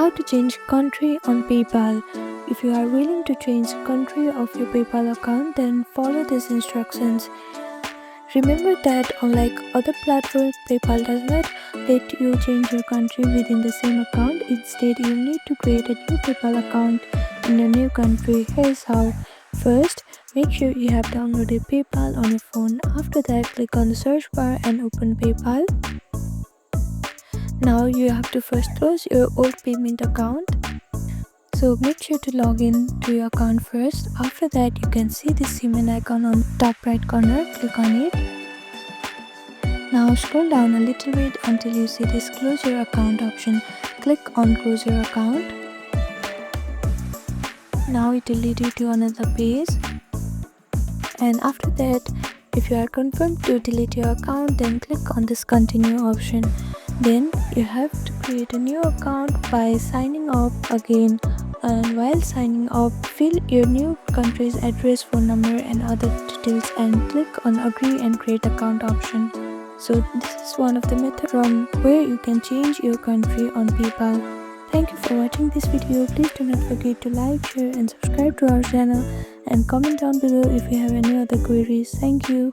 How to change country on PayPal. If you are willing to change the country of your PayPal account, then follow these instructions. Remember that unlike other platforms, PayPal does not let you change your country within the same account. Instead, you need to create a new PayPal account in your new country. Here's how. First, make sure you have downloaded PayPal on your phone. After that, click on the search bar and open PayPal. Now you have to first close your old payment account. So make sure to log in to your account first. After that, you can see this human icon on top right corner. Click on it. Now scroll down a little bit until you see this close your account option. Click on close your account. Now it will lead you to another page. And after that, if you are confirmed to delete your account, then click on this continue option. Then you have to create a new account by signing up again. And while signing up, fill your new country's address, phone number and other details and click on agree and create account option. So this is one of the methods from where you can change your country on PayPal. Thank you for watching this video. Please do not forget to like, share and subscribe to our channel and comment down below if you have any other queries. Thank you.